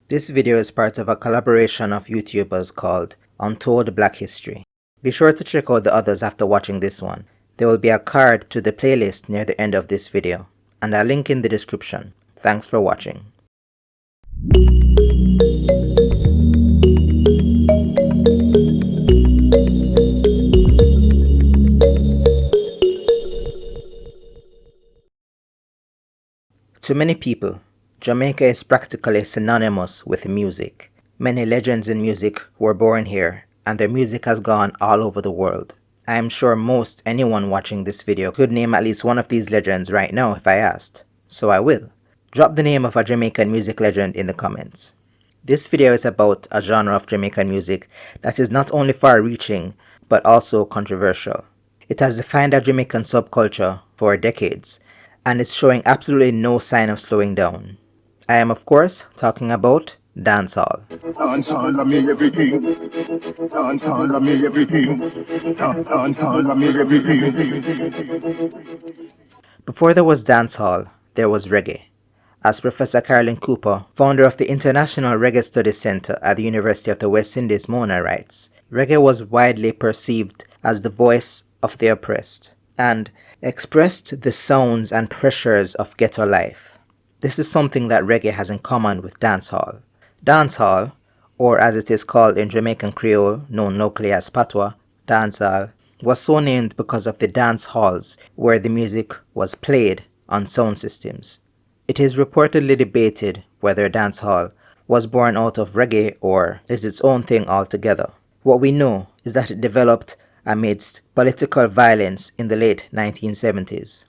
This video is part of a collaboration of YouTubers called Untold Black History. Be sure to check out the others after watching this one. There will be a card to the playlist near the end of this video, and a link in the description. Thanks for watching. To many people, Jamaica is practically synonymous with music. Many legends in music were born here, and their music has gone all over the world. I am sure most anyone watching this video could name at least one of these legends right now if I asked, so I will. Drop the name of a Jamaican music legend in the comments. This video is about a genre of Jamaican music that is not only far-reaching, but also controversial. It has defined a Jamaican subculture for decades, and is showing absolutely no sign of slowing down. I am of course talking about dancehall. Dancehall, I mean everything. Dancehall, I mean everything. Dancehall, I mean everything. Before there was dancehall, there was reggae. As Professor Carolyn Cooper, founder of the International Reggae Studies Center at the University of the West Indies, Mona, writes, reggae was widely perceived as the voice of the oppressed, and expressed the sounds and pressures of ghetto life. This is something that reggae has in common with dancehall. Dancehall, or as it is called in Jamaican Creole, known locally as patois, dancehall, was so named because of the dance halls where the music was played on sound systems. It is reportedly debated whether dancehall was born out of reggae or is its own thing altogether. What we know is that it developed amidst political violence in the late 1970s.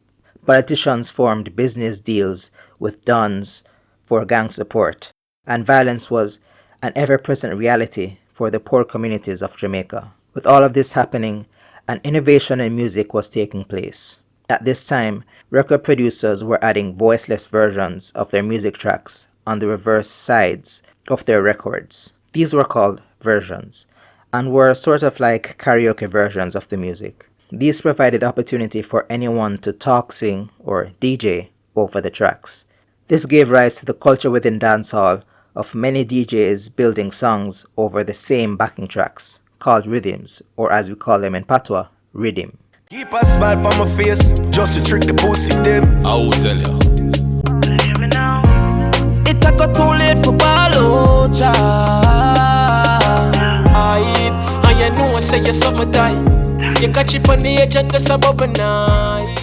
Politicians formed business deals with dons for gang support, and violence was an ever-present reality for the poor communities of Jamaica. With all of this happening, an innovation in music was taking place. At this time, record producers were adding voiceless versions of their music tracks on the reverse sides of their records. These were called versions, and were sort of like karaoke versions of the music. These provided opportunity for anyone to talk, sing, or DJ over the tracks. This gave rise to the culture within dancehall of many DJs building songs over the same backing tracks, called rhythms, or as we call them in patois, rhythm. Keep a smile on my face, just to trick the pussy them. I will tell ya. It a got too late for Balocha. And you know I say you're summertime. You catch it on the edge and the suburban nice.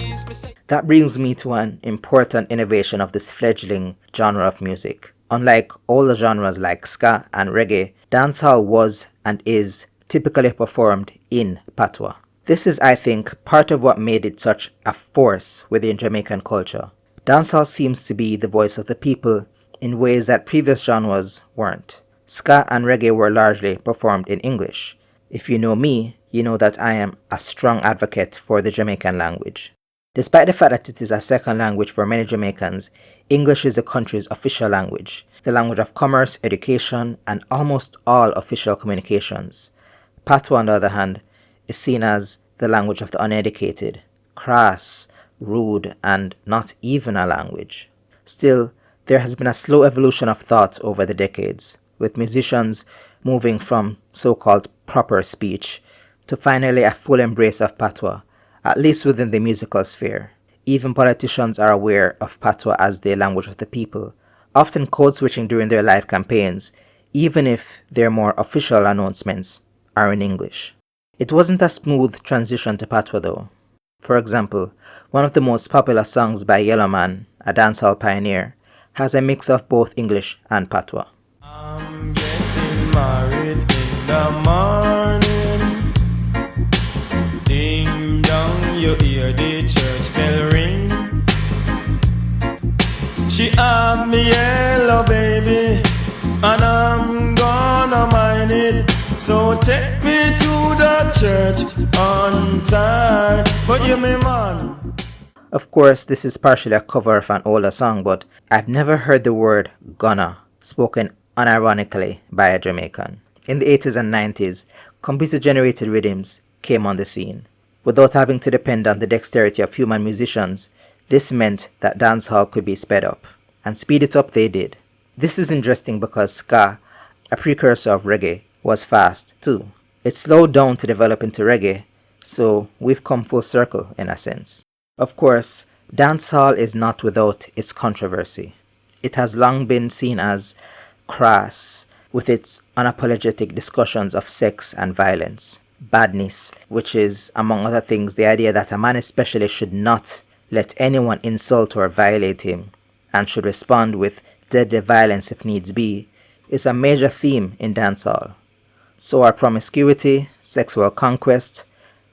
That brings me to an important innovation of this fledgling genre of music. Unlike older genres like ska and reggae, dancehall was and is typically performed in patois. This is, I think, part of what made it such a force within Jamaican culture. Dancehall seems to be the voice of the people in ways that previous genres weren't. Ska and reggae were largely performed in English. If you know me, you know that I am a strong advocate for the Jamaican language. Despite the fact that it is a second language for many Jamaicans, English is the country's official language, the language of commerce, education, and almost all official communications. Patois, on the other hand, is seen as the language of the uneducated, crass, rude, and not even a language. Still, there has been a slow evolution of thought over the decades, with musicians moving from so-called proper speech to finally a full embrace of patois, at least within the musical sphere. Even politicians are aware of patois as the language of the people, often code-switching during their live campaigns, even if their more official announcements are in English. It wasn't a smooth transition to patois though. For example, one of the most popular songs by Yellowman, a dancehall pioneer, has a mix of both English and patois. I'm getting married in the morning. Ding dong, you hear the church bell ring. She have me yellow baby, and I'm gonna mind it. So take me to the church on time. But you me man. Of course, this is partially a cover of an older song, but I've never heard the word gonna spoken unironically by a Jamaican. In the 80s and 90s, computer-generated rhythms came on the scene. Without having to depend on the dexterity of human musicians, this meant that dancehall could be sped up. And speed it up they did. This is interesting because ska, a precursor of reggae, was fast too. It slowed down to develop into reggae, so we've come full circle in a sense. Of course, dancehall is not without its controversy. It has long been seen as crass, with its unapologetic discussions of sex and violence, badness, which is, among other things, the idea that a man especially should not let anyone insult or violate him, and should respond with deadly violence if needs be, is a major theme in dancehall. So are promiscuity, sexual conquest,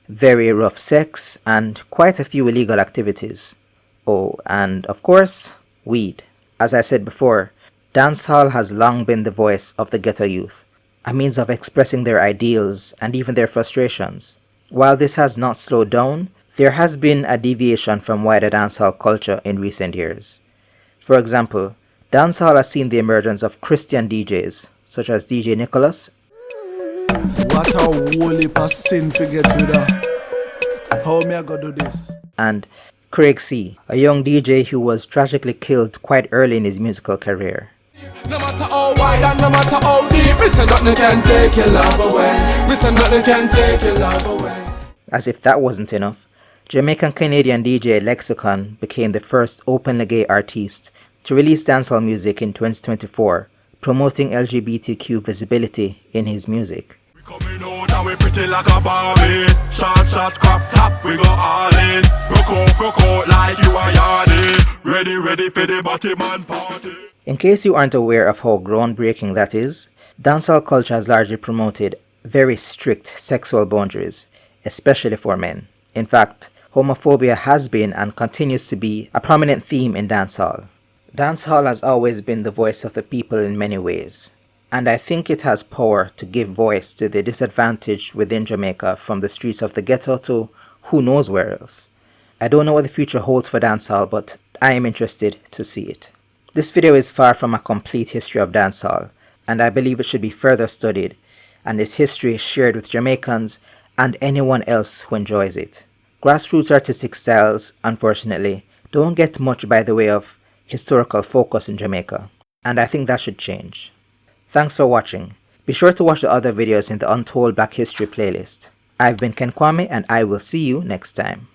very rough sex, and quite a few illegal activities. Oh, and of course, weed. As I said before, dancehall has long been the voice of the ghetto youth, a means of expressing their ideals and even their frustrations. While this has not slowed down, there has been a deviation from wider dancehall culture in recent years. For example, dancehall has seen the emergence of Christian DJs, such as DJ Nicholas. What a whole heap of sin to get with that. How me I go do this? And Craig C., a young DJ who was tragically killed quite early in his musical career. No matter how wide and no matter how deep, Mr. Nothing can take your love away. Mr. Nothing can take your love away. As if that wasn't enough, Jamaican-Canadian DJ Lexicon became the first openly gay artist to release dancehall music in 2024, promoting LGBTQ visibility in his music. We coming out and we pretty like a Barbie. Short shots, crop top, we go all in. Broke out like you are yardy. Ready for the body man party. In case you aren't aware of how groundbreaking that is, dancehall culture has largely promoted very strict sexual boundaries, especially for men. In fact, homophobia has been and continues to be a prominent theme in dancehall. Dancehall has always been the voice of the people in many ways, and I think it has power to give voice to the disadvantaged within Jamaica, from the streets of the ghetto to who knows where else. I don't know what the future holds for dancehall, but I am interested to see it. This video is far from a complete history of dancehall, and I believe it should be further studied, and its history shared with Jamaicans and anyone else who enjoys it. Grassroots artistic styles, unfortunately, don't get much by the way of historical focus in Jamaica, and I think that should change. Thanks for watching. Be sure to watch the other videos in the Untold Black History playlist. I've been Ken Kwame, and I will see you next time.